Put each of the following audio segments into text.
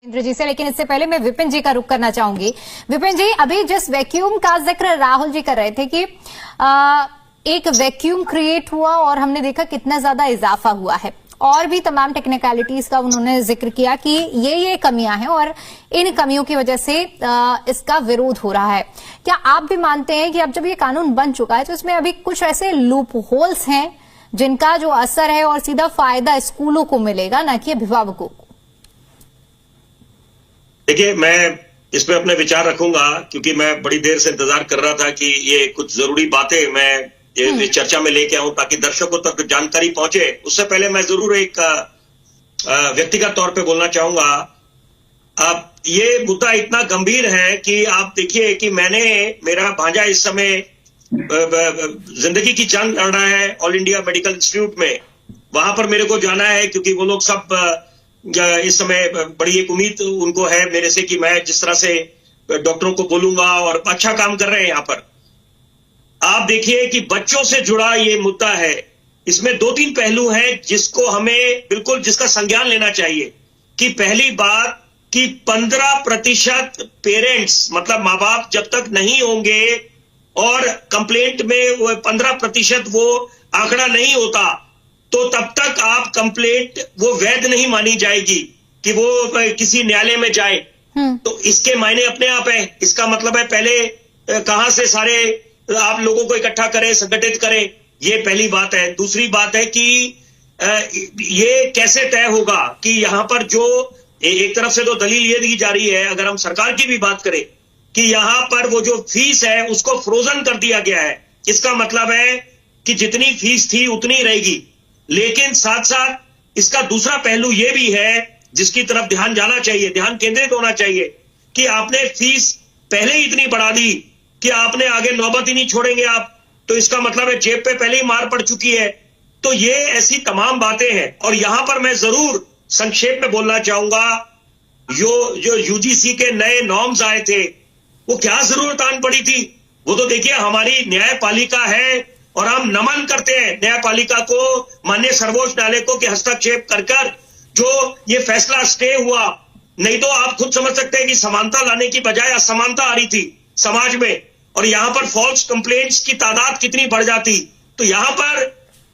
इंद्र जी से, लेकिन इससे पहले मैं विपिन जी का रुख करना चाहूंगी। विपिन जी, अभी जिस वैक्यूम का जिक्र राहुल जी कर रहे थे कि एक वैक्यूम क्रिएट हुआ और हमने देखा कितना ज्यादा इजाफा हुआ है, और भी तमाम टेक्निकलिटीज का उन्होंने जिक्र किया कि ये कमियां हैं और इन कमियों की वजह से इसका विरोध हो रहा है। क्या आप भी मानते हैं कि अब जब ये कानून बन चुका है तो इसमें अभी कुछ ऐसे लूप होल्स हैं जिनका जो असर है और सीधा फायदा स्कूलों को मिलेगा, ना कि अभिभावकों को? देखिए, मैं इस पे अपने विचार रखूंगा क्योंकि मैं बड़ी देर से इंतजार कर रहा था कि ये कुछ जरूरी बातें मैं ये चर्चा में लेके आऊं ताकि दर्शकों तक जानकारी पहुंचे। उससे पहले मैं जरूर एक व्यक्तिगत तौर पे बोलना चाहूंगा। अब ये मुद्दा इतना गंभीर है कि आप देखिए कि मेरा भांजा इस समय जिंदगी की जंग लड़ रहा है ऑल इंडिया मेडिकल इंस्टीट्यूट में। वहां पर मेरे को जाना है क्योंकि वो लोग सब इस समय बड़ी एक उम्मीद उनको है मेरे से कि मैं जिस तरह से डॉक्टरों को बोलूंगा, और अच्छा काम कर रहे हैं यहां पर। आप देखिए कि बच्चों से जुड़ा ये मुद्दा है, इसमें 2-3 पहलू हैं जिसको हमें बिल्कुल जिसका संज्ञान लेना चाहिए। कि पहली बात कि 15% पेरेंट्स मतलब माँ बाप जब तक नहीं होंगे और कंप्लेंट में वो 15% वो आंकड़ा नहीं होता तो तब तक आप कंप्लेंट वो वैध नहीं मानी जाएगी कि वो किसी न्यायालय में जाए। तो इसके मायने अपने आप है। इसका मतलब है पहले कहां से सारे आप लोगों को इकट्ठा करें, संगठित करें, ये पहली बात है। दूसरी बात है कि ये कैसे तय होगा कि यहां पर जो एक तरफ से तो दलील ये दी जा रही है, अगर हम सरकार की भी बात करें कि यहां पर वो जो फीस है उसको फ्रोजन कर दिया गया है। इसका मतलब है कि जितनी फीस थी उतनी रहेगी। लेकिन साथ साथ इसका दूसरा पहलू यह भी है जिसकी तरफ ध्यान जाना चाहिए, ध्यान केंद्रित होना चाहिए कि आपने फीस पहले ही इतनी बढ़ा दी कि आपने आगे नौबत ही नहीं छोड़ेंगे आप, तो इसका मतलब है जेब पे पहले ही मार पड़ चुकी है। तो ये ऐसी तमाम बातें हैं। और यहां पर मैं जरूर संक्षेप में बोलना चाहूंगा, जो यूजीसी के नए नॉर्म्स आए थे वो क्या जरूरत आन पड़ी थी? वो तो देखिए हमारी न्यायपालिका है और हम नमन करते हैं न्यायपालिका को, माननीय सर्वोच्च न्यायालय को कि हस्तक्षेप कर जो ये फैसला स्टे हुआ। नहीं तो आप खुद समझ सकते हैं कि समानता लाने की बजाय असमानता आ रही थी समाज में, और यहां पर फॉल्स कंप्लेंट्स की तादाद कितनी बढ़ जाती। तो यहां पर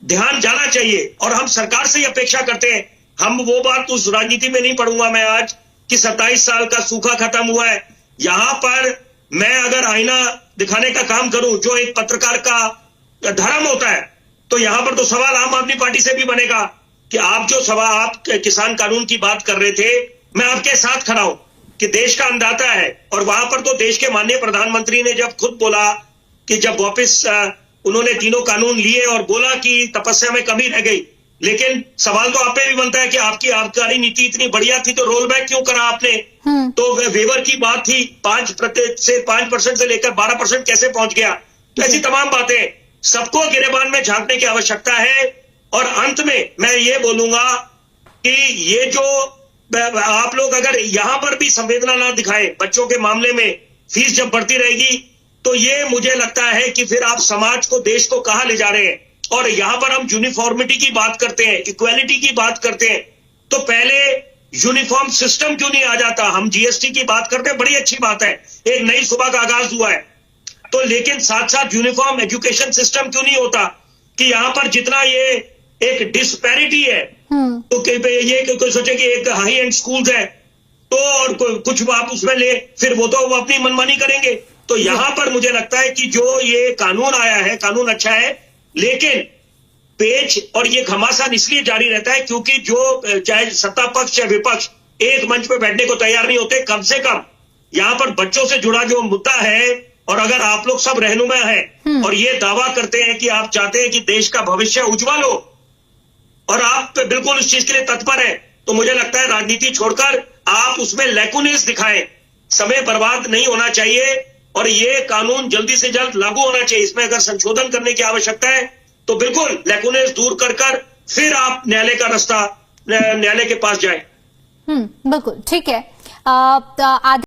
ध्यान जाना चाहिए और हम सरकार से ही अपेक्षा करते हैं। हम वो बात उस राजनीति में नहीं पढ़ूंगा मैं आज कि 27 साल का सूखा खत्म हुआ है। यहां पर मैं अगर आईना दिखाने का काम करूं जो एक पत्रकार का धर्म होता है, तो यहां पर तो सवाल आम आदमी पार्टी से भी बनेगा कि आप किसान कानून की बात कर रहे थे, मैं आपके साथ खड़ा हूं कि देश का अन्नदाता है। और वहां पर तो देश के माननीय प्रधानमंत्री ने जब खुद बोला कि जब वापस उन्होंने तीनों कानून लिए और बोला कि तपस्या में कमी रह गई, लेकिन सवाल तो आप पे भी बनता है कि आपकी आबकारी नीति इतनी बढ़िया थी तो रोल बैक क्यों करा आपने? तो वेवर की बात थी, 5% से लेकर 12% कैसे पहुंच गया? तो ऐसी तमाम बातें सबको गिरेबान में झांकने की आवश्यकता है। और अंत में मैं ये बोलूंगा कि ये जो आप लोग अगर यहां पर भी संवेदना ना दिखाएं बच्चों के मामले में, फीस जब बढ़ती रहेगी तो ये मुझे लगता है कि फिर आप समाज को, देश को कहां ले जा रहे हैं। और यहां पर हम यूनिफॉर्मिटी की बात करते हैं, इक्वालिटी की बात करते हैं, तो पहले यूनिफॉर्म सिस्टम क्यों नहीं आ जाता? हम जीएसटी की बात करते हैं, बड़ी अच्छी बात है, एक नई सुबह का आगाज हुआ है, तो लेकिन साथ साथ यूनिफॉर्म एजुकेशन सिस्टम क्यों नहीं होता? कि यहां पर जितना ये एक डिस्पैरिटी है, तो ये कोई सोचे कि एक हाई एंड स्कूल्स है तो और कुछ आप उसमें ले, फिर वो तो वो अपनी मनमानी करेंगे। तो यहां पर मुझे लगता है कि जो ये कानून आया है, कानून अच्छा है, लेकिन पेच और ये घमासान इसलिए जारी रहता है क्योंकि जो चाहे सत्ता पक्ष या विपक्ष एक मंच पे बैठने को तैयार नहीं होते। कम से कम यहां पर बच्चों से जुड़ा जो मुद्दा है, और अगर आप लोग सब रहनुमा हैं और ये दावा करते हैं कि आप चाहते हैं कि देश का भविष्य उज्जवल हो और आप बिल्कुल इस चीज के लिए तत्पर है, तो मुझे लगता है राजनीति छोड़कर आप उसमें लैकुनेस दिखाएं। समय बर्बाद नहीं होना चाहिए और ये कानून जल्दी से जल्द लागू होना चाहिए। इसमें अगर संशोधन करने की आवश्यकता है तो बिल्कुल लैकुनेस दूर कर फिर आप न्यायालय का रास्ता, न्यायालय के पास जाएं। बिल्कुल ठीक है।